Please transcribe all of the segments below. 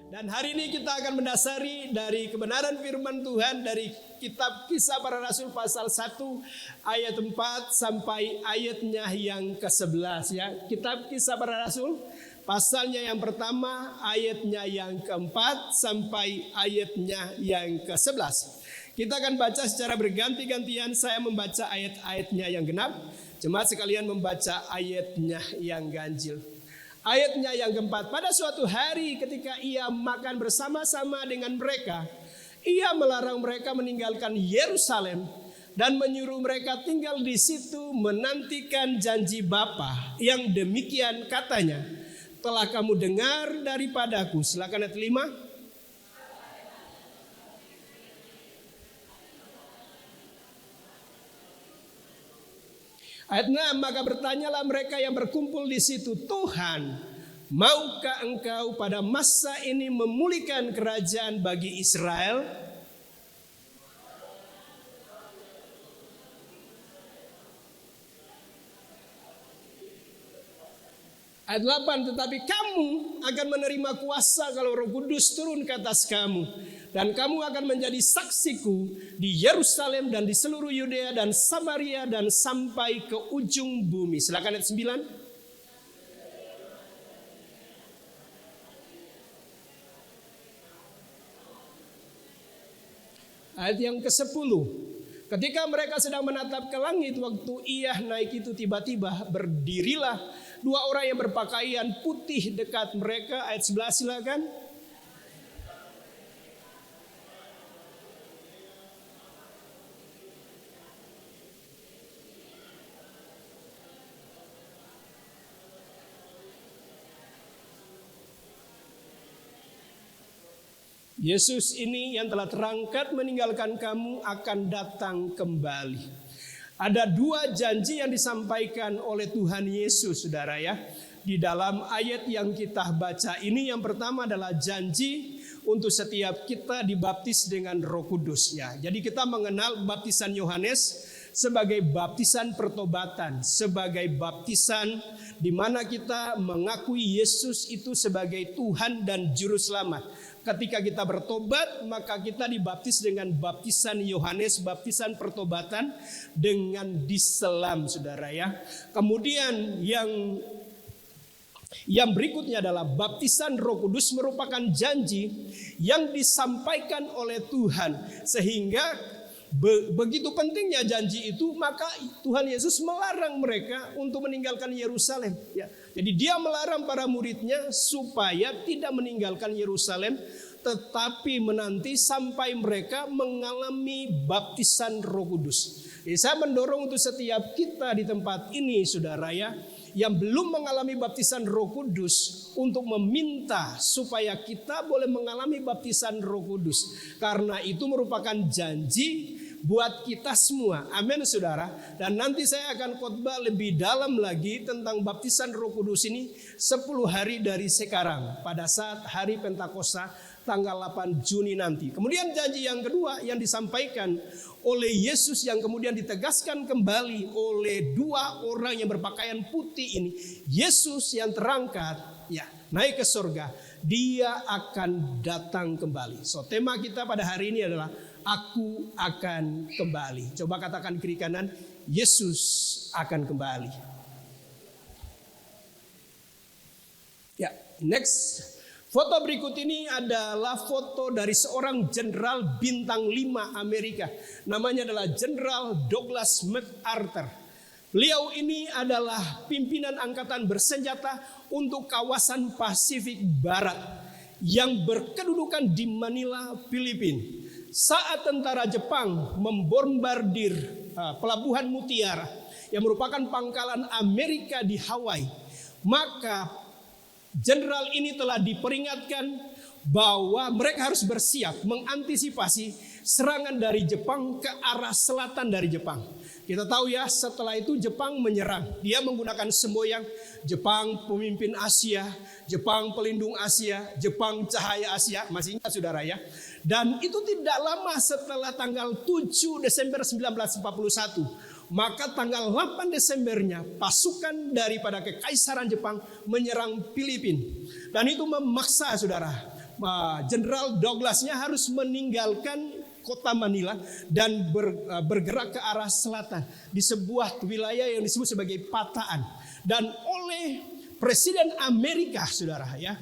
Dan hari ini kita akan mendasari dari kebenaran firman Tuhan dari kitab Kisah Para Rasul pasal 1 ayat 4 sampai ayatnya yang ke-11 ya. Kitab Kisah Para Rasul pasalnya yang pertama ayatnya yang ke-4 sampai ayatnya yang ke-11. Kita akan baca secara berganti-gantian. Saya membaca ayat-ayatnya yang genap, jemaat sekalian membaca ayatnya yang ganjil. Ayatnya yang keempat, pada suatu hari ketika ia makan bersama-sama dengan mereka, ia melarang mereka meninggalkan Yerusalem dan menyuruh mereka tinggal di situ menantikan janji Bapa yang demikian katanya, telah kamu dengar daripadaku. Silakan ayat 5. Ayat 6, maka bertanyalah mereka yang berkumpul di situ, Tuhan, maukah engkau pada masa ini memulihkan kerajaan bagi Israel? Ayat 8, tetapi kamu akan menerima kuasa kalau Roh Kudus turun ke atas kamu. Dan kamu akan menjadi saksiku di Yerusalem dan di seluruh Yudea dan Samaria dan sampai ke ujung bumi. Silakan ayat 9. Ayat yang ke-10. Ketika mereka sedang menatap ke langit waktu ia naik itu, tiba-tiba berdirilah dua orang yang berpakaian putih dekat mereka. Ayat 11 silakan. Yesus ini yang telah terangkat meninggalkan kamu akan datang kembali. Ada dua janji yang disampaikan oleh Tuhan Yesus, saudara ya. Di dalam ayat yang kita baca ini, yang pertama adalah janji untuk setiap kita dibaptis dengan Roh Kudus ya. Jadi kita mengenal baptisan Yohanes sebagai baptisan pertobatan, sebagai baptisan di mana kita mengakui Yesus itu sebagai Tuhan dan Juru Selamat. Ketika kita bertobat, maka kita dibaptis dengan baptisan Yohanes, baptisan pertobatan dengan diselam, saudara ya. Kemudian yang berikutnya adalah baptisan Roh Kudus, merupakan janji yang disampaikan oleh Tuhan. Sehingga begitu pentingnya janji itu, maka Tuhan Yesus melarang mereka untuk meninggalkan Yerusalem ya. Jadi dia melarang para muridnya supaya tidak meninggalkan Yerusalem, tetapi menanti sampai mereka mengalami baptisan Roh Kudus. Jadi saya mendorong untuk setiap kita di tempat ini, saudara ya, yang belum mengalami baptisan Roh Kudus, untuk meminta supaya kita boleh mengalami baptisan Roh Kudus. Karena itu merupakan janji buat kita semua. Amin, saudara. Dan nanti saya akan khotbah lebih dalam lagi tentang baptisan Roh Kudus ini 10 hari dari sekarang, pada saat hari Pentakosta tanggal 8 Juni nanti. Kemudian janji yang kedua yang disampaikan oleh Yesus, yang kemudian ditegaskan kembali oleh dua orang yang berpakaian putih ini. Yesus yang terangkat ya, naik ke surga, dia akan datang kembali. So tema kita pada hari ini adalah aku akan kembali. Coba katakan kiri kanan, Yesus akan kembali. Ya, next. Foto berikut ini adalah foto dari seorang jenderal bintang 5 Amerika. Namanya adalah Jenderal Douglas MacArthur. Beliau ini adalah pimpinan angkatan bersenjata untuk kawasan Pasifik Barat yang berkedudukan di Manila, Filipina. Saat tentara Jepang membombardir pelabuhan Mutiara yang merupakan pangkalan Amerika di Hawaii, maka jenderal ini telah diperingatkan bahwa mereka harus bersiap mengantisipasi serangan dari Jepang ke arah selatan dari Jepang. Kita tahu ya, setelah itu Jepang menyerang. Dia menggunakan semboyan Jepang pemimpin Asia, Jepang pelindung Asia, Jepang cahaya Asia. Masih ingat saudara ya? Dan itu tidak lama setelah tanggal 7 Desember 1941. Maka tanggal 8 Desembernya pasukan daripada Kekaisaran Jepang menyerang Filipina. Dan itu memaksa saudara, Jenderal Douglasnya harus meninggalkan kota Manila dan bergerak ke arah selatan di sebuah wilayah yang disebut sebagai Pataan. Dan oleh Presiden Amerika saudara ya,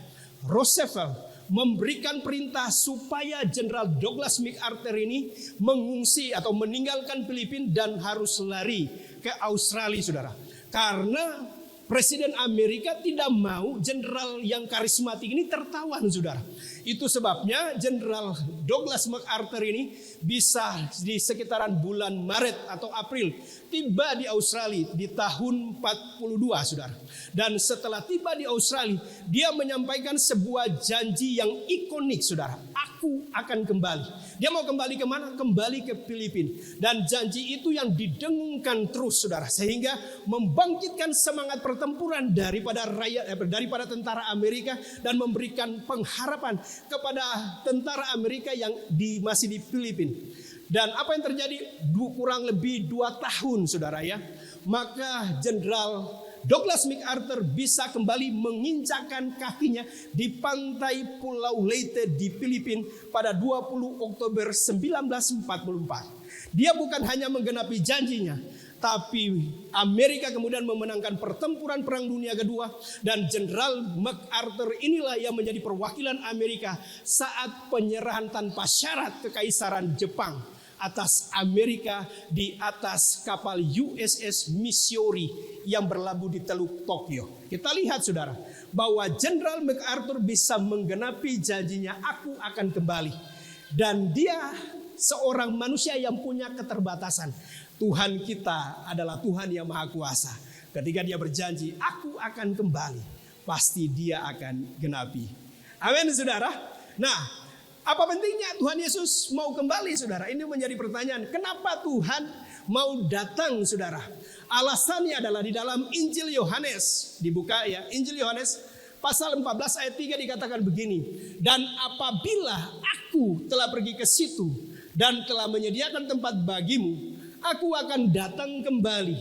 Roosevelt memberikan perintah supaya Jenderal Douglas MacArthur ini mengungsi atau meninggalkan Filipina dan harus lari ke Australia saudara. Karena Presiden Amerika tidak mau jenderal yang karismatik ini tertawan saudara. Itu sebabnya Jenderal Douglas MacArthur ini bisa di sekitaran bulan Maret atau April tiba di Australia di tahun 42 saudara. Dan setelah tiba di Australia, dia menyampaikan sebuah janji yang ikonik saudara. Aku akan kembali. Dia mau kembali kemana? Kembali ke Filipina. Dan janji itu yang didengungkan terus saudara. Sehingga membangkitkan semangat pertempuran daripada tentara Amerika. Dan memberikan pengharapan kepada tentara Amerika yang masih di Filipina. Dan apa yang terjadi? Kurang lebih 2 tahun saudara ya. Maka Jenderal Douglas MacArthur bisa kembali menginjakkan kakinya di pantai Pulau Leyte di Filipina pada 20 Oktober 1944. Dia bukan hanya menggenapi janjinya, tapi Amerika kemudian memenangkan pertempuran Perang Dunia Kedua dan Jenderal MacArthur inilah yang menjadi perwakilan Amerika saat penyerahan tanpa syarat Kekaisaran Jepang atas Amerika di atas kapal USS Missouri yang berlabuh di Teluk Tokyo. Kita lihat saudara bahwa Jenderal MacArthur bisa menggenapi janjinya, aku akan kembali. Dan dia seorang manusia yang punya keterbatasan. Tuhan kita adalah Tuhan yang Maha Kuasa. Ketika dia berjanji, aku akan kembali, pasti dia akan genapi. Amin saudara. Nah, apa pentingnya Tuhan Yesus mau kembali saudara? Ini menjadi pertanyaan. Kenapa Tuhan mau datang saudara? Alasannya adalah di dalam Injil Yohanes. Dibuka ya, Injil Yohanes pasal 14 ayat 3 dikatakan begini. Dan apabila aku telah pergi ke situ dan telah menyediakan tempat bagimu, aku akan datang kembali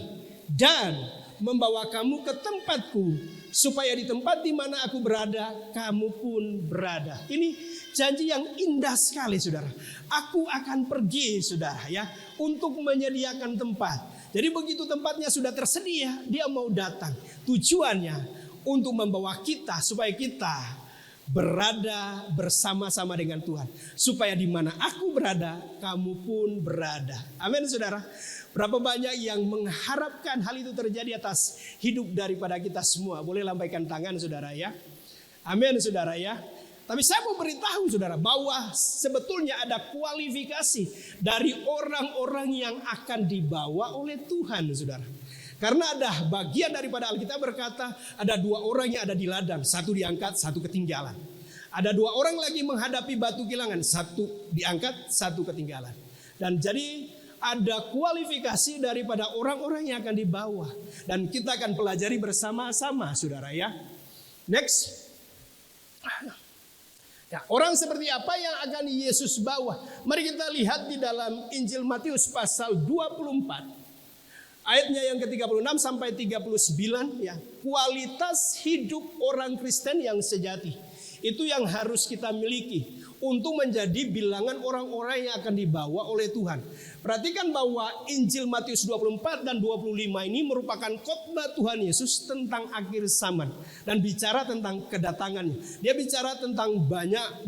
dan membawa kamu ke tempatku, supaya di tempat di mana aku berada, kamu pun berada. Ini janji yang indah sekali saudara. Aku akan pergi saudara ya, untuk menyediakan tempat. Jadi begitu tempatnya sudah tersedia, dia mau datang. Tujuannya untuk membawa kita supaya kita berada bersama-sama dengan Tuhan. Supaya di mana aku berada, kamu pun berada. Amin saudara. Berapa banyak yang mengharapkan hal itu terjadi atas hidup daripada kita semua. Boleh lambaikan tangan saudara ya. Amin saudara ya. Tapi saya mau beritahu saudara bahwa sebetulnya ada kualifikasi dari orang-orang yang akan dibawa oleh Tuhan saudara. Karena ada bagian daripada Alkitab berkata ada 2 orang yang ada di ladang. 1 diangkat, 1 ketinggalan. Ada 2 orang lagi menghadapi batu kilangan. 1 diangkat, 1 ketinggalan. Dan jadi ada kualifikasi daripada orang-orang yang akan dibawa. Dan kita akan pelajari bersama-sama saudara ya. Next. Ya, orang seperti apa yang akan Yesus bawa? Mari kita lihat di dalam Injil Matius pasal 24. Ayatnya yang ke-36 sampai 39 ya. Kualitas hidup orang Kristen yang sejati. Itu yang harus kita miliki untuk menjadi bilangan orang-orang yang akan dibawa oleh Tuhan. Perhatikan bahwa Injil Matius 24 dan 25 ini merupakan khotbah Tuhan Yesus tentang akhir zaman dan bicara tentang kedatangannya. Dia bicara tentang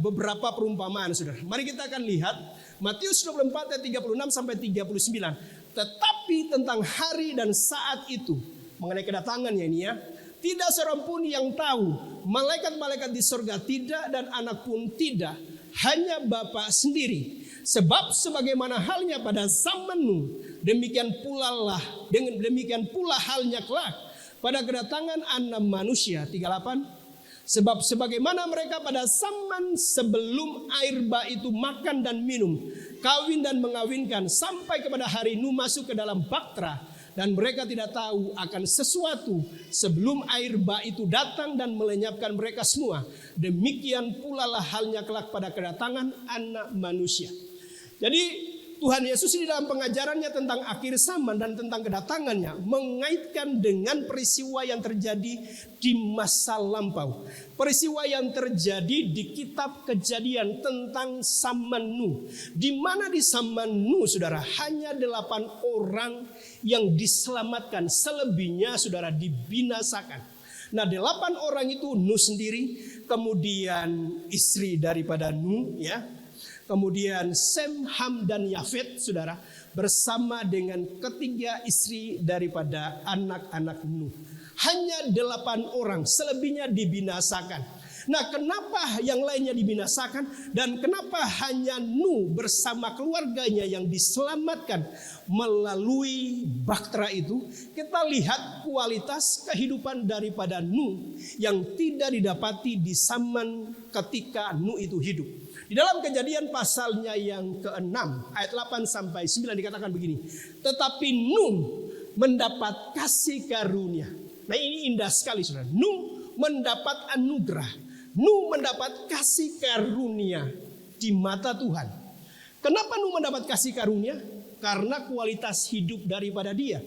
beberapa perumpamaan saudara. Mari kita akan lihat Matius 24 ayat 36 sampai 39. Tetapi tentang hari dan saat itu, mengenai kedatangannya ini ya, tidak seorang pun yang tahu, malaikat-malaikat di surga tidak dan anak pun tidak, hanya Bapa sendiri. Sebab sebagaimana halnya pada zaman Nuh, demikian pula halnya kelak pada kedatangan Anak Manusia. 38. Sebab sebagaimana mereka pada zaman sebelum air bah itu makan dan minum, kawin dan mengawinkan, sampai kepada hari Nuh masuk ke dalam bahtera, dan mereka tidak tahu akan sesuatu sebelum air bah itu datang dan melenyapkan mereka semua. Demikian pula lah halnya kelak pada kedatangan Anak Manusia. Jadi Tuhan Yesus di dalam pengajarannya tentang akhir zaman dan tentang kedatangannya mengaitkan dengan peristiwa yang terjadi di masa lampau. Peristiwa yang terjadi di kitab Kejadian tentang zaman Nuh. Di mana di zaman Nuh, saudara, hanya 8 orang yang diselamatkan. Selebihnya, saudara, dibinasakan. Nah, 8 orang itu Nuh sendiri, kemudian istri daripada Nuh, ya. Kemudian Sem, Ham, dan Yafet, saudara, bersama dengan ketiga istri daripada anak-anak Nuh. Hanya 8 orang, selebihnya dibinasakan. Nah, kenapa yang lainnya dibinasakan dan kenapa hanya Nuh bersama keluarganya yang diselamatkan melalui bahtera itu? Kita lihat kualitas kehidupan daripada Nuh yang tidak didapati di zaman ketika Nuh itu hidup. Di dalam Kejadian pasalnya yang ke-6 ayat 8 sampai 9 dikatakan begini. Tetapi Nuh mendapat kasih karunia. Nah, ini indah sekali, saudara. Nuh mendapat anugerah. Nuh mendapat kasih karunia di mata Tuhan. Kenapa Nuh mendapat kasih karunia? Karena kualitas hidup daripada dia.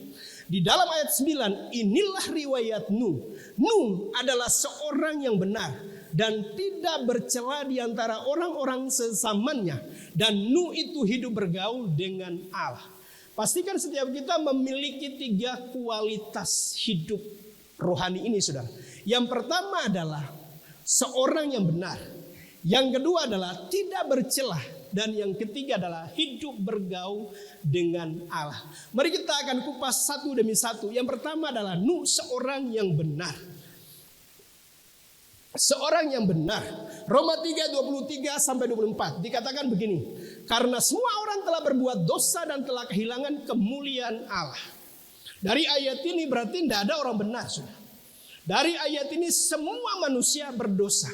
Di dalam ayat 9, inilah riwayat Nuh. Nuh adalah seorang yang benar dan tidak bercela di antara orang-orang sezamannya. Dan Nuh itu hidup bergaul dengan Allah. Pastikan setiap kita memiliki 3 kualitas hidup rohani ini, saudara. Yang pertama adalah seorang yang benar. Yang kedua adalah tidak bercelah. Dan yang ketiga adalah hidup bergaul dengan Allah. Mari kita akan kupas satu demi satu. Yang pertama adalah Nuh, seorang yang benar. Seorang yang benar. Roma 3:23 sampai 24 dikatakan begini. Karena semua orang telah berbuat dosa dan telah kehilangan kemuliaan Allah. Dari ayat ini berarti tidak ada orang benar, saudara. Dari ayat ini semua manusia berdosa.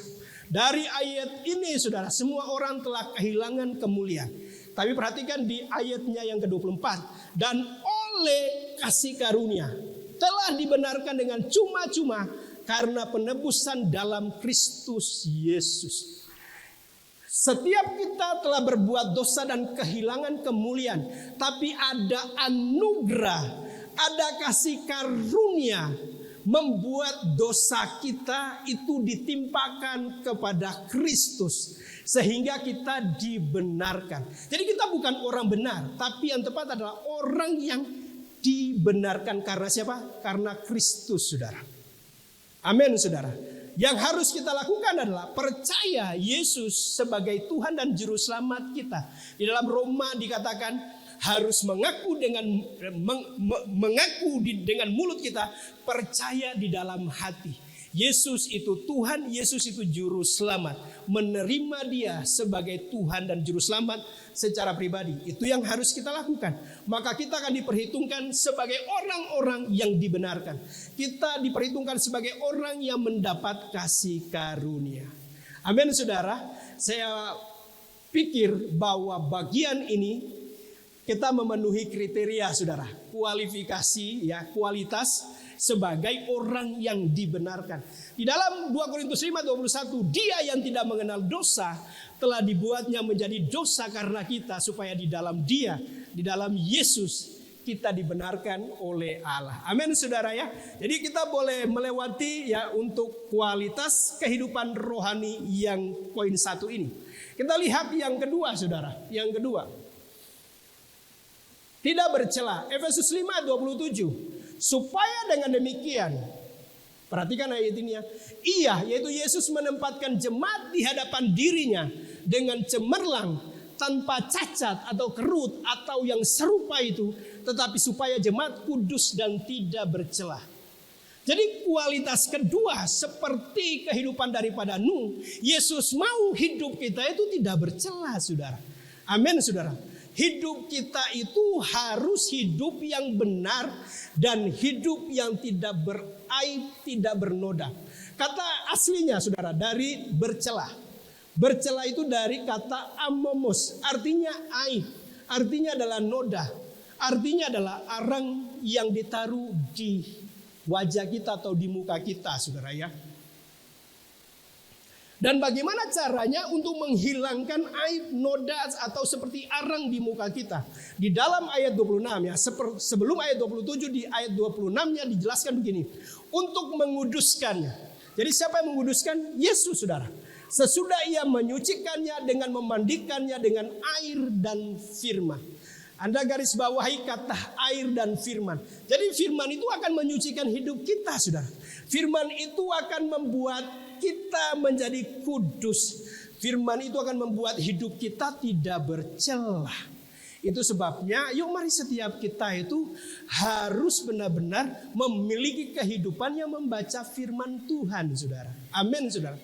Dari ayat ini, saudara, semua orang telah kehilangan kemuliaan. Tapi perhatikan di ayatnya yang ke-24. Dan oleh kasih karunia telah dibenarkan dengan cuma-cuma karena penebusan dalam Kristus Yesus. Setiap kita telah berbuat dosa dan kehilangan kemuliaan. Tapi ada anugerah, ada kasih karunia membuat dosa kita itu ditimpakan kepada Kristus sehingga kita dibenarkan. Jadi kita bukan orang benar, tapi yang tepat adalah orang yang dibenarkan karena siapa? Karena Kristus, saudara. Amin, saudara. Yang harus kita lakukan adalah percaya Yesus sebagai Tuhan dan Juru Selamat kita. Di dalam Roma dikatakan harus mengaku dengan mulut kita, percaya di dalam hati. Yesus itu Tuhan, Yesus itu Juru Selamat. Menerima dia sebagai Tuhan dan Juru Selamat secara pribadi. Itu yang harus kita lakukan. Maka kita akan diperhitungkan sebagai orang-orang yang dibenarkan. Kita diperhitungkan sebagai orang yang mendapat kasih karunia. Amin, saudara. Saya pikir bahwa bagian ini kita memenuhi kriteria, saudara, kualifikasi, ya, kualitas sebagai orang yang dibenarkan. Di dalam 2 Korintus 5:21, dia yang tidak mengenal dosa telah dibuatnya menjadi dosa karena kita, supaya di dalam dia, di dalam Yesus, kita dibenarkan oleh Allah. Amin, saudara, ya. Jadi kita boleh melewati, ya, untuk kualitas kehidupan rohani yang poin 1 ini. Kita lihat yang kedua, saudara. Yang kedua, tidak bercela. Efesus 5:27. Supaya dengan demikian, perhatikan ayat ini, ya. Ia, yaitu Yesus, menempatkan jemaat di hadapan dirinya dengan cemerlang, tanpa cacat atau kerut atau yang serupa itu, tetapi supaya jemaat kudus dan tidak bercela. Jadi kualitas kedua seperti kehidupan daripada Nuh, Yesus mau hidup kita itu tidak bercela, saudara. Amin, saudara. Hidup kita itu harus hidup yang benar dan hidup yang tidak beraib, tidak bernoda. Kata aslinya, saudara, dari bercela. Bercela itu dari kata amomos, artinya aib, artinya adalah noda, artinya adalah arang yang ditaruh di wajah kita atau di muka kita, saudara, ya. Dan bagaimana caranya untuk menghilangkan aib, noda atau seperti arang di muka kita. Di dalam ayat 26 ya, sebelum ayat 27 di ayat 26-nya dijelaskan begini. Untuk menguduskannya. Jadi siapa yang menguduskan? Yesus, saudara. Sesudah ia menyucikannya dengan memandikannya dengan air dan firman. Anda garis bawahi kata air dan firman. Jadi firman itu akan menyucikan hidup kita, saudara. Firman itu akan membuat kita menjadi kudus. Firman itu akan membuat hidup kita tidak bercelah. Itu sebabnya yuk mari setiap kita itu harus benar-benar memiliki kehidupan yang membaca firman Tuhan, saudara. Amin, saudara.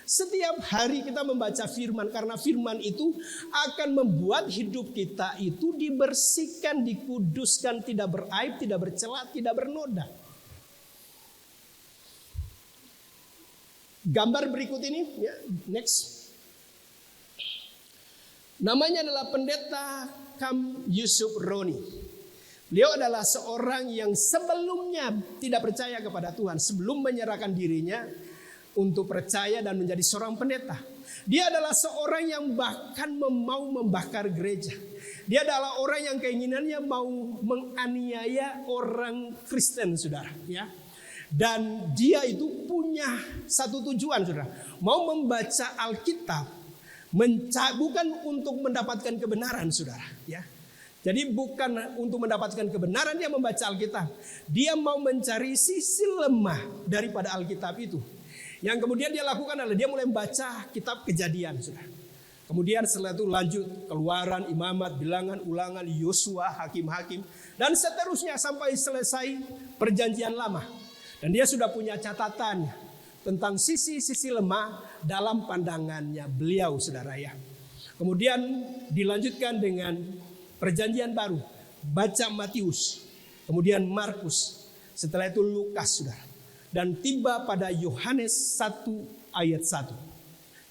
Setiap hari kita membaca firman, karena firman itu akan membuat hidup kita itu dibersihkan, dikuduskan, tidak beraib, tidak bercela, tidak bernoda. Gambar berikut ini, ya, next. Namanya adalah Pendeta Kam Yusuf Roni. Beliau adalah seorang yang sebelumnya tidak percaya kepada Tuhan, sebelum menyerahkan dirinya untuk percaya dan menjadi seorang pendeta. Dia adalah seorang yang bahkan mau membakar gereja. Dia adalah orang yang keinginannya mau menganiaya orang Kristen, saudara. Ya. Dan dia itu punya satu tujuan, saudara. Mau membaca Alkitab, bukan untuk mendapatkan kebenaran, saudara. Ya. Jadi bukan untuk mendapatkan kebenaran dia membaca Alkitab. Dia mau mencari sisi lemah daripada Alkitab itu. Yang kemudian dia lakukan adalah dia mulai membaca kitab Kejadian, saudara. Kemudian setelah itu lanjut Keluaran, Imamat, Bilangan, Ulangan, Yosua, Hakim-Hakim, dan seterusnya sampai selesai Perjanjian Lama. Dan dia sudah punya catatan tentang sisi-sisi lemah dalam pandangannya beliau, saudara ya. Kemudian dilanjutkan dengan Perjanjian Baru, baca Matius, kemudian Markus, setelah itu Lukas, saudara. Dan tiba pada Yohanes 1 ayat 1.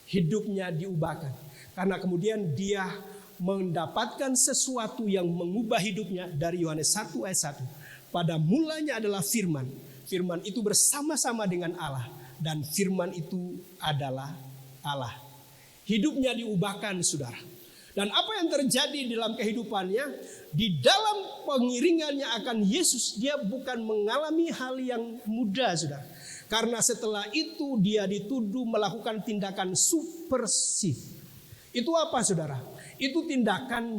Hidupnya diubahkan. Karena kemudian dia mendapatkan sesuatu yang mengubah hidupnya dari Yohanes 1 ayat 1. Pada mulanya adalah firman. Firman itu bersama-sama dengan Allah. Dan firman itu adalah Allah. Hidupnya diubahkan, saudara. Dan apa yang terjadi dalam kehidupannya, di dalam pengiringannya akan Yesus, dia bukan mengalami hal yang mudah, saudara. Karena setelah itu dia dituduh melakukan tindakan subversif. Itu apa, saudara? Itu tindakan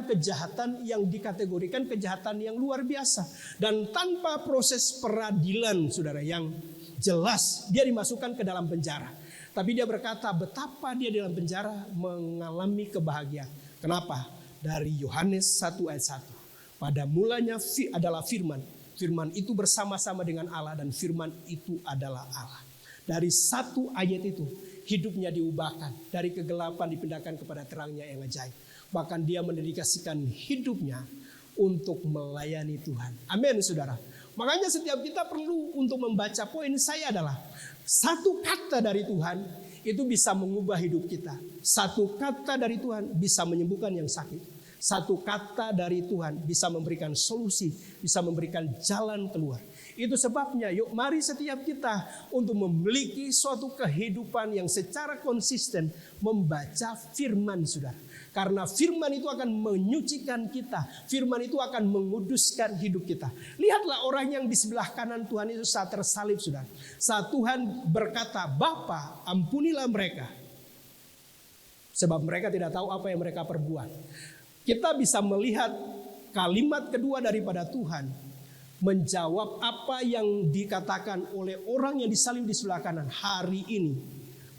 kejahatan yang dikategorikan kejahatan yang luar biasa. Dan tanpa proses peradilan, saudara, yang jelas, dia dimasukkan ke dalam penjara. Tapi dia berkata betapa dia dalam penjara mengalami kebahagiaan. Kenapa? Dari Yohanes 1 ayat 1. Pada mulanya adalah firman. Firman itu bersama-sama dengan Allah dan firman itu adalah Allah. Dari satu ayat itu hidupnya diubahkan. Dari kegelapan dipindahkan kepada terangnya yang ajaib. Bahkan dia mendedikasikan hidupnya untuk melayani Tuhan. Amin, saudara. Makanya setiap kita perlu untuk membaca, poin saya adalah satu kata dari Tuhan itu bisa mengubah hidup kita. Satu kata dari Tuhan bisa menyembuhkan yang sakit. Satu kata dari Tuhan bisa memberikan solusi, bisa memberikan jalan keluar. Itu sebabnya yuk mari setiap kita untuk memiliki suatu kehidupan yang secara konsisten membaca firman, saudara. Karena firman itu akan menyucikan kita. Firman itu akan menguduskan hidup kita. Lihatlah orang yang di sebelah kanan Tuhan itu saat tersalib, saudara. Saat Tuhan berkata, Bapa, ampunilah mereka. Sebab mereka tidak tahu apa yang mereka perbuat. Kita bisa melihat kalimat kedua daripada Tuhan. Menjawab apa yang dikatakan oleh orang yang disalib di sebelah kanan. Hari ini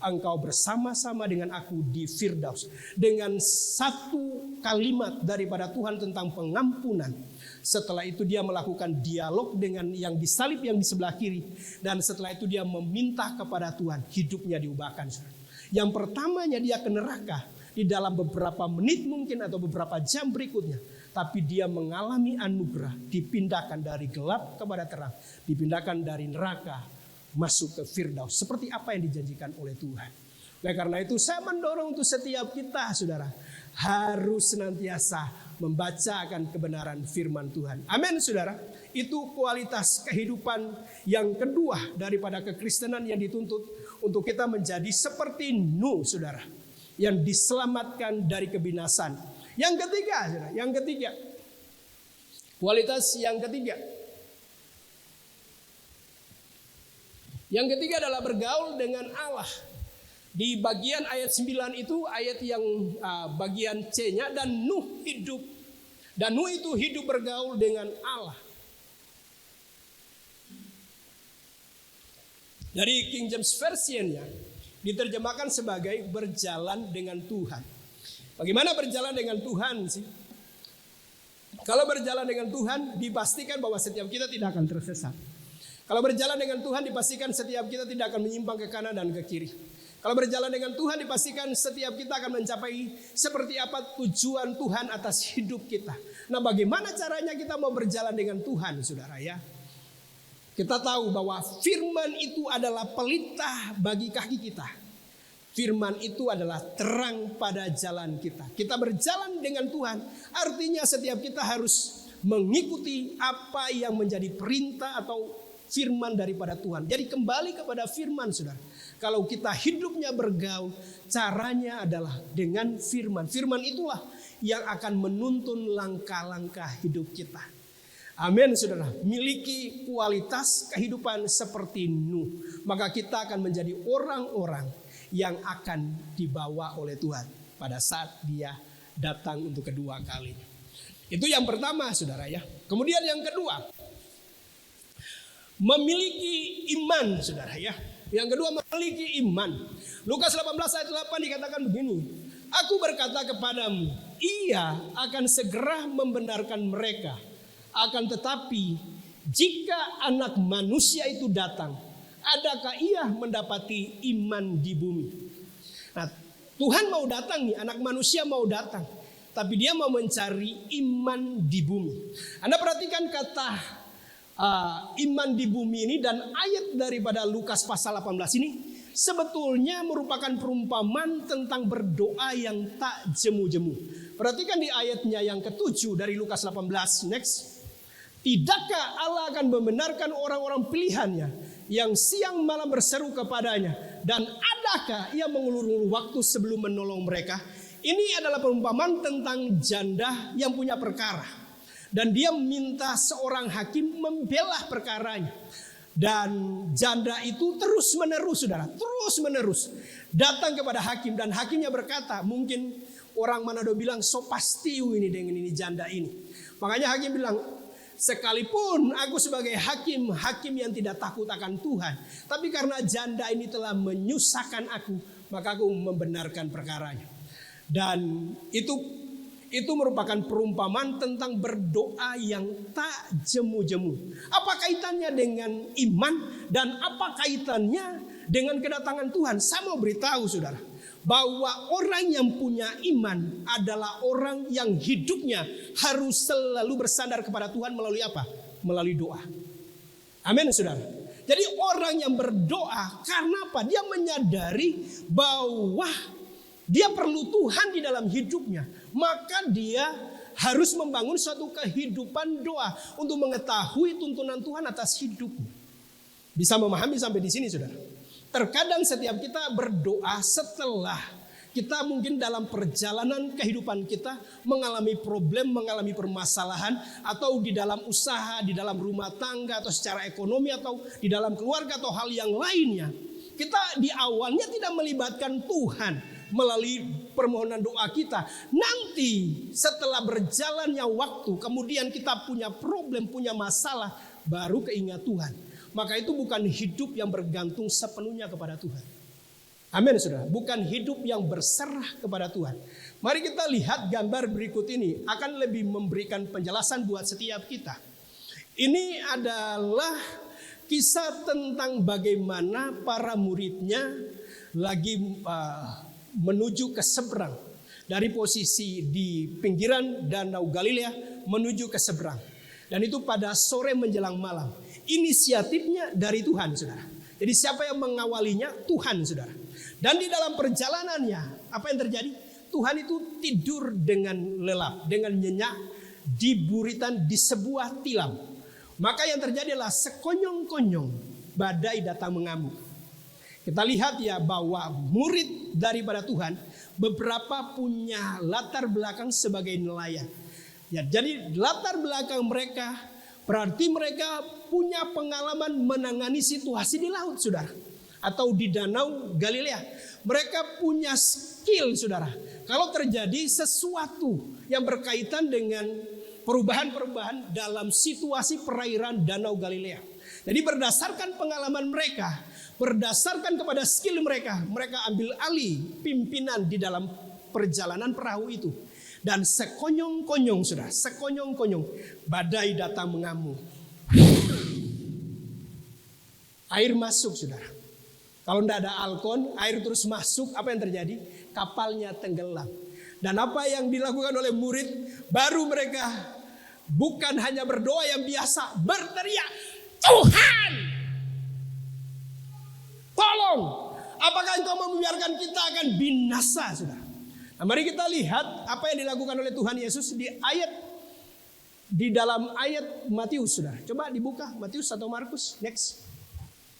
engkau bersama-sama dengan aku di Firdaus. Dengan satu kalimat daripada Tuhan tentang pengampunan. Setelah itu dia melakukan dialog dengan yang disalib yang di sebelah kiri. Dan setelah itu dia meminta kepada Tuhan. Hidupnya diubahkan. Yang pertamanya dia ke neraka. Di dalam beberapa menit mungkin atau beberapa jam berikutnya. Tapi dia mengalami anugerah. Dipindahkan dari gelap kepada terang. Dipindahkan dari neraka masuk ke Firdaus. Seperti apa yang dijanjikan oleh Tuhan. Oleh karena itu saya mendorong untuk setiap kita, saudara, harus senantiasa membaca akan kebenaran firman Tuhan. Amin, saudara. Itu kualitas kehidupan yang kedua daripada kekristenan yang dituntut untuk kita menjadi seperti Nuh, saudara, yang diselamatkan dari kebinasan. Yang ketiga, saudara, kualitas yang ketiga. Yang ketiga adalah bergaul dengan Allah. Di bagian ayat 9 itu ayat yang bagian C-nya, dan Nuh itu hidup bergaul dengan Allah. Dari King James Version-nya diterjemahkan sebagai berjalan dengan Tuhan. Bagaimana berjalan dengan Tuhan sih? Kalau berjalan dengan Tuhan, dipastikan bahwa setiap kita tidak akan tersesat. Kalau berjalan dengan Tuhan, dipastikan setiap kita tidak akan menyimpang ke kanan dan ke kiri. Kalau berjalan dengan Tuhan, dipastikan setiap kita akan mencapai seperti apa tujuan Tuhan atas hidup kita. Nah, bagaimana caranya kita mau berjalan dengan Tuhan, saudara ya? Kita tahu bahwa firman itu adalah pelita bagi kaki kita. Firman itu adalah terang pada jalan kita. Kita berjalan dengan Tuhan, artinya setiap kita harus mengikuti apa yang menjadi perintah atau firman daripada Tuhan. Jadi kembali kepada firman, saudara. Kalau kita hidupnya bergaul, caranya adalah dengan firman. Firman itulah yang akan menuntun langkah-langkah hidup kita. Amin, saudara. Miliki kualitas kehidupan seperti Nuh, maka kita akan menjadi orang-orang yang akan dibawa oleh Tuhan pada saat Dia datang untuk kedua kalinya. Itu yang pertama, saudara ya. Kemudian yang kedua, memiliki iman, saudara ya. Yang kedua, memiliki iman. Lukas 18 ayat 8 dikatakan begini, "Aku berkata kepadamu, Ia akan segera membenarkan mereka. Akan tetapi jika Anak Manusia itu datang, adakah Ia mendapati iman di bumi?" Nah, Tuhan mau datang nih, Anak Manusia mau datang, tapi Dia mau mencari iman di bumi. Anda perhatikan kata iman di bumi ini, dan ayat daripada Lukas pasal 18 ini sebetulnya merupakan perumpamaan tentang berdoa yang tak jemu-jemu. Perhatikan di ayatnya yang ke-7 dari Lukas 18, next. "Tidakkah Allah akan membenarkan orang-orang pilihannya yang siang malam berseru kepadanya, dan adakah Ia mengulur-ulur waktu sebelum menolong mereka?" Ini adalah perumpamaan tentang janda yang punya perkara, dan dia minta seorang hakim membela perkaranya. Dan janda itu terus menerus, saudara, terus menerus datang kepada hakim, dan hakimnya berkata, mungkin orang Manado bilang, "So pastiu ini dengan ini janda ini." Makanya hakim bilang, "Sekalipun aku sebagai hakim yang tidak takut akan Tuhan, tapi karena janda ini telah menyusahkan aku, maka aku membenarkan perkaranya." Dan itu merupakan perumpamaan tentang berdoa yang tak jemu-jemu. Apa kaitannya dengan iman dan apa kaitannya dengan kedatangan Tuhan? Saya mau beritahu, saudara, bahwa orang yang punya iman adalah orang yang hidupnya harus selalu bersandar kepada Tuhan melalui apa? Melalui doa. Amin, saudara. Jadi orang yang berdoa, karena apa? Dia menyadari bahwa dia perlu Tuhan di dalam hidupnya. Maka dia harus membangun suatu kehidupan doa untuk mengetahui tuntunan Tuhan atas hidupnya. Bisa memahami sampai di sini, saudara? Terkadang setiap kita berdoa setelah kita mungkin dalam perjalanan kehidupan kita mengalami problem, mengalami permasalahan, atau di dalam usaha, di dalam rumah tangga, atau secara ekonomi, atau di dalam keluarga, atau hal yang lainnya. Kita di awalnya tidak melibatkan Tuhan melalui permohonan doa kita. Nanti setelah berjalannya waktu, kemudian kita punya problem, punya masalah, baru keingat Tuhan. Maka itu bukan hidup yang bergantung sepenuhnya kepada Tuhan. Amin, saudara. Bukan hidup yang berserah kepada Tuhan. Mari kita lihat gambar berikut ini, akan lebih memberikan penjelasan buat setiap kita. Ini adalah kisah tentang bagaimana para muridnya lagi menuju ke seberang. Dari posisi di pinggiran Danau Galilea menuju ke seberang. Dan itu pada sore menjelang malam. Inisiatifnya dari Tuhan, saudara. Jadi siapa yang mengawalinya? Tuhan, saudara. Dan di dalam perjalanannya, apa yang terjadi? Tuhan itu tidur dengan lelap, dengan nyenyak di buritan di sebuah tilam. Maka yang terjadi adalah sekonyong-konyong badai datang mengamuk. Kita lihat ya bahwa murid daripada Tuhan beberapa punya latar belakang sebagai nelayan. Ya, jadi latar belakang mereka berarti mereka punya pengalaman menangani situasi di laut, saudara, atau di danau Galilea. Mereka punya skill, saudara. Kalau terjadi sesuatu yang berkaitan dengan perubahan-perubahan dalam situasi perairan danau Galilea. Jadi berdasarkan pengalaman mereka, berdasarkan kepada skill mereka, mereka ambil alih pimpinan di dalam perjalanan perahu itu. Dan sekonyong-konyong, saudara, sekonyong-konyong badai datang mengamuk. Air masuk, saudara. Kalau tidak ada alkon, air terus masuk, apa yang terjadi? Kapalnya tenggelam. Dan apa yang dilakukan oleh murid, baru mereka bukan hanya berdoa yang biasa, berteriak, Tuhan, tolong, apakah Engkau membiarkan kita akan binasa, saudara? Nah, mari kita lihat apa yang dilakukan oleh Tuhan Yesus di dalam ayat Matius, saudara. Coba dibuka Matius atau Markus, next.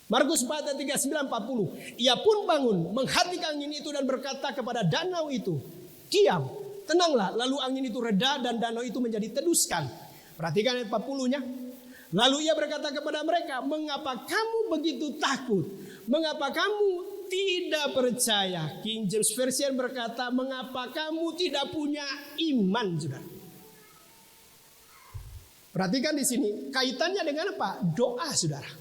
Markus 4 ayat 39-40. Ia pun bangun, menghentikan angin itu dan berkata kepada danau itu, diam, tenanglah. Lalu angin itu reda dan danau itu menjadi teduh sekali. Perhatikan ayat 40-nya. Lalu ia berkata kepada mereka, mengapa kamu begitu takut? Mengapa kamu tidak percaya? King James Version berkata, mengapa kamu tidak punya iman, saudara? Perhatikan di sini, kaitannya dengan apa? Doa, saudara.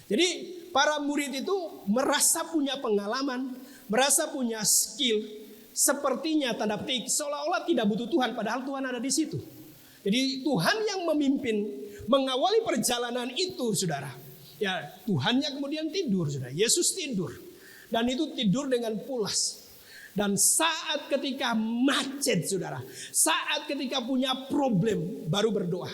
Jadi para murid itu merasa punya pengalaman, merasa punya skill, sepertinya tanda petik seolah-olah tidak butuh Tuhan, padahal Tuhan ada di situ. Jadi Tuhan yang memimpin, mengawali perjalanan itu, saudara. Ya, Tuhannya kemudian tidur, saudara. Yesus tidur. Dan itu tidur dengan pulas. Dan saat ketika macet, saudara, saat ketika punya problem, baru berdoa.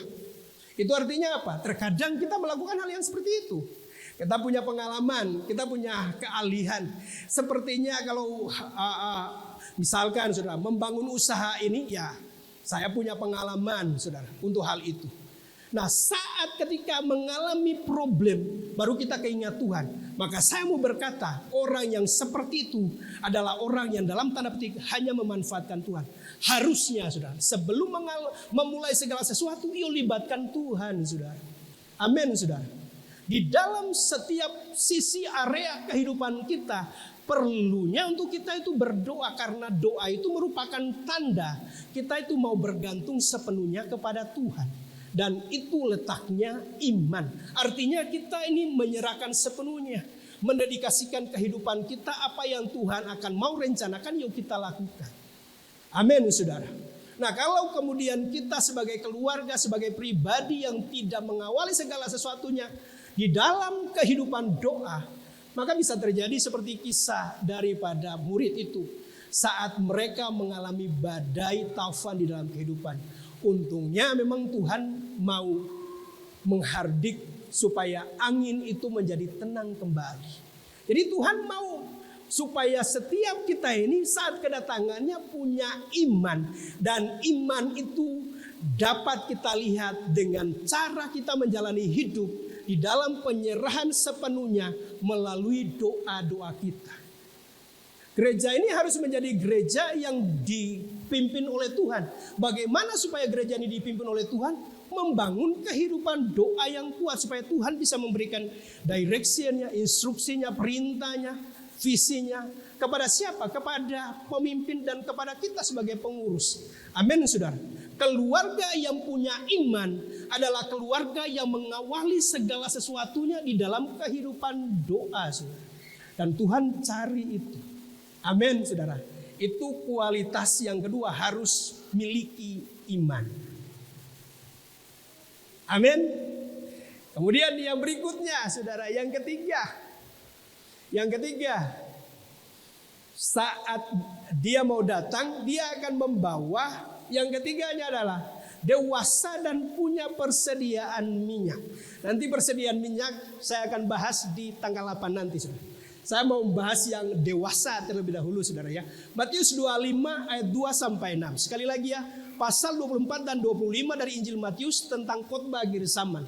Itu artinya apa? Terkadang kita melakukan hal yang seperti itu. Kita punya pengalaman, kita punya keahlian. Sepertinya kalau misalkan, saudara, membangun usaha ini, ya saya punya pengalaman, saudara, untuk hal itu. Nah, saat ketika mengalami problem, baru kita keingat Tuhan. Maka saya mau berkata, orang yang seperti itu adalah orang yang dalam tanda petik hanya memanfaatkan Tuhan. Harusnya, saudara, sebelum memulai segala sesuatu, yuk libatkan Tuhan, saudara. Amin, saudara. Di dalam setiap sisi area kehidupan kita, perlunya untuk kita itu berdoa, karena doa itu merupakan tanda kita itu mau bergantung sepenuhnya kepada Tuhan. Dan itu letaknya iman. Artinya kita ini menyerahkan sepenuhnya, mendedikasikan kehidupan kita, apa yang Tuhan akan mau rencanakan, yuk kita lakukan. Amin, saudara. Nah, kalau kemudian kita sebagai keluarga, sebagai pribadi yang tidak mengawali segala sesuatunya di dalam kehidupan doa, maka bisa terjadi seperti kisah daripada murid itu saat mereka mengalami badai taufan di dalam kehidupan. Untungnya memang Tuhan mau menghardik supaya angin itu menjadi tenang kembali. Jadi Tuhan mau supaya setiap kita ini saat kedatangannya punya iman. Dan iman itu dapat kita lihat dengan cara kita menjalani hidup di dalam penyerahan sepenuhnya melalui doa-doa kita. Gereja ini harus menjadi gereja yang dipimpin oleh Tuhan. Bagaimana supaya gereja ini dipimpin oleh Tuhan? Membangun kehidupan doa yang kuat supaya Tuhan bisa memberikan directionnya, instruksinya, perintahnya, visinya. Kepada siapa? Kepada pemimpin dan kepada kita sebagai pengurus. Amin, saudara. Keluarga yang punya iman adalah keluarga yang mengawali segala sesuatunya di dalam kehidupan doa, saudara. Dan Tuhan cari itu. Amin, saudara. Itu kualitas yang kedua, harus miliki iman. Amin. Kemudian yang berikutnya, saudara, yang ketiga. Yang ketiga, saat dia mau datang, dia akan membawa, yang ketiganya adalah dewasa dan punya persediaan minyak. Nanti persediaan minyak saya akan bahas di tanggal 8 nanti, saudara. Saya mau membahas yang dewasa terlebih dahulu, saudara, ya. Matius 25 ayat 2-6. Sekali lagi ya, pasal 24 dan 25 dari Injil Matius tentang khotbah akhir zaman.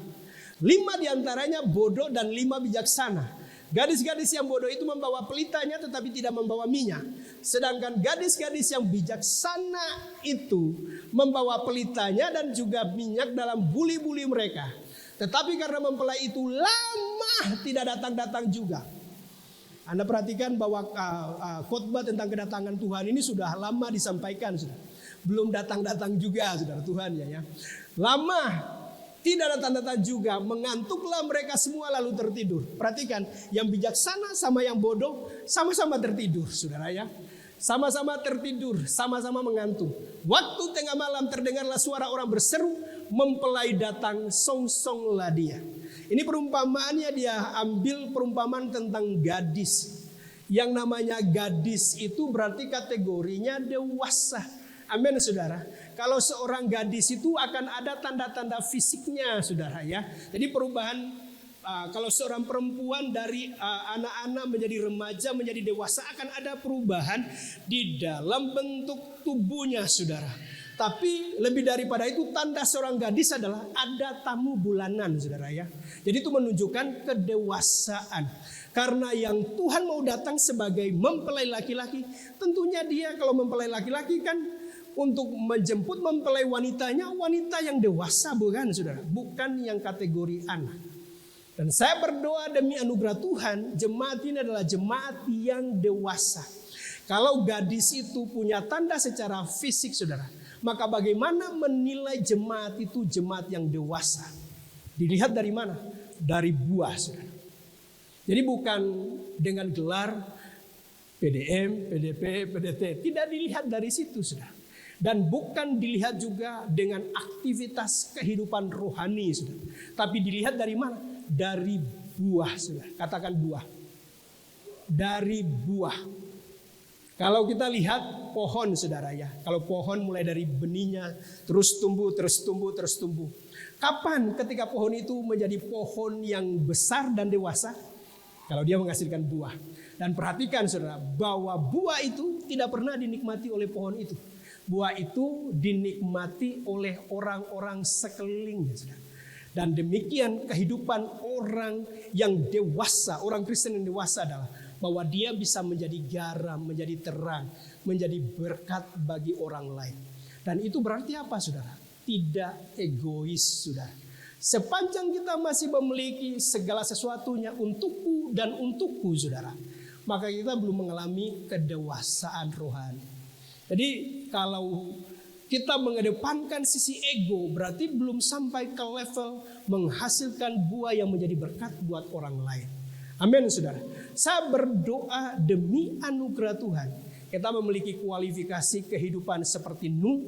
5 diantaranya bodoh dan 5 bijaksana. Gadis-gadis yang bodoh itu membawa pelitanya tetapi tidak membawa minyak. Sedangkan gadis-gadis yang bijaksana itu membawa pelitanya dan juga minyak dalam buli-buli mereka. Tetapi karena mempelai itu lama tidak datang-datang juga. Anda perhatikan bahwa khotbah tentang kedatangan Tuhan ini sudah lama disampaikan, sudah. Belum datang-datang juga, saudara Tuhan ya. Lama tidak datang-datang juga, mengantuklah mereka semua lalu tertidur. Perhatikan, yang bijaksana sama yang bodoh sama-sama tertidur, saudara ya. Sama-sama tertidur, sama-sama mengantuk. Waktu tengah malam terdengarlah suara orang berseru, mempelai datang, song-songlah dia. Ini perumpamaannya, dia ambil perumpamaan tentang gadis. Yang namanya gadis itu berarti kategorinya dewasa. Amin, saudara. Kalau seorang gadis itu akan ada tanda-tanda fisiknya, saudara ya. Jadi perubahan kalau seorang perempuan dari anak-anak menjadi remaja menjadi dewasa akan ada perubahan di dalam bentuk tubuhnya, saudara. Tapi lebih daripada itu, tanda seorang gadis adalah ada tamu bulanan, saudara ya. Jadi itu menunjukkan kedewasaan. Karena yang Tuhan mau datang sebagai mempelai laki-laki, tentunya dia kalau mempelai laki-laki kan untuk menjemput mempelai wanitanya, wanita yang dewasa, bukan, saudara? Bukan yang kategori anak. Dan saya berdoa demi anugerah Tuhan, jemaat ini adalah jemaat yang dewasa. Kalau gadis itu punya tanda secara fisik, saudara, maka bagaimana menilai jemaat itu jemaat yang dewasa? Dilihat dari mana? Dari buah, saudara. Jadi bukan dengan gelar PDM, PDP, PDT. Tidak dilihat dari situ, saudara. Dan bukan dilihat juga dengan aktivitas kehidupan rohani, saudara. Tapi dilihat dari mana? Dari buah, saudara. Katakan buah. Dari buah. Kalau kita lihat pohon, saudara ya. Kalau pohon mulai dari benihnya terus tumbuh, terus tumbuh, terus tumbuh. Kapan ketika pohon itu menjadi pohon yang besar dan dewasa? Kalau dia menghasilkan buah. Dan perhatikan, saudara, bahwa buah itu tidak pernah dinikmati oleh pohon itu. Buah itu dinikmati oleh orang-orang sekelilingnya, saudara. Dan demikian kehidupan orang yang dewasa, orang Kristen yang dewasa adalah bahwa dia bisa menjadi garam, menjadi terang, menjadi berkat bagi orang lain. Dan itu berarti apa, saudara? Tidak egois, saudara. Sepanjang kita masih memiliki segala sesuatunya untukku dan untukku, saudara, maka kita belum mengalami kedewasaan rohani. Jadi kalau kita mengedepankan sisi ego, berarti belum sampai ke level menghasilkan buah yang menjadi berkat buat orang lain. Amin, saudara. Saya berdoa demi anugerah Tuhan, kita memiliki kualifikasi kehidupan seperti Nuh,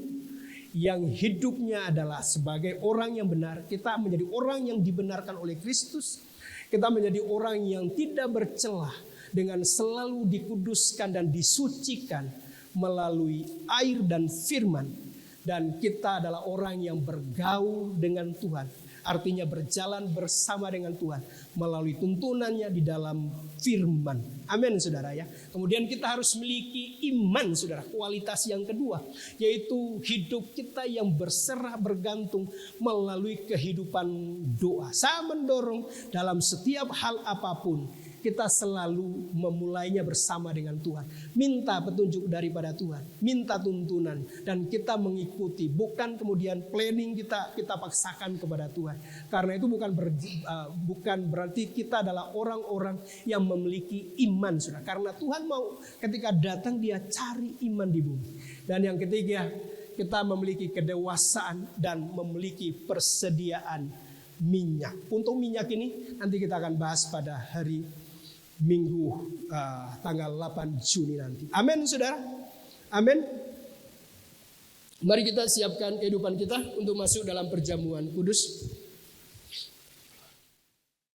yang hidupnya adalah sebagai orang yang benar. Kita menjadi orang yang dibenarkan oleh Kristus. Kita menjadi orang yang tidak bercelah, dengan selalu dikuduskan dan disucikan melalui air dan firman. Dan kita adalah orang yang bergaul dengan Tuhan. Artinya berjalan bersama dengan Tuhan melalui tuntunannya di dalam firman. Amin, saudara ya. Kemudian kita harus memiliki iman, saudara. Kualitas yang kedua, yaitu hidup kita yang berserah bergantung melalui kehidupan doa. Saya mendorong dalam setiap hal apapun, kita selalu memulainya bersama dengan Tuhan. Minta petunjuk daripada Tuhan, minta tuntunan, dan kita mengikuti. Bukan kemudian planning kita paksakan kepada Tuhan. Karena itu bukan berarti kita adalah orang-orang yang memiliki iman, saudara. Karena Tuhan mau ketika datang dia cari iman di bumi. Dan yang ketiga, kita memiliki kedewasaan dan memiliki persediaan minyak. Untuk minyak ini nanti kita akan bahas pada hari Minggu tanggal 8 Juni nanti. Amin, saudara. Amin. Mari kita siapkan kehidupan kita untuk masuk dalam perjamuan kudus.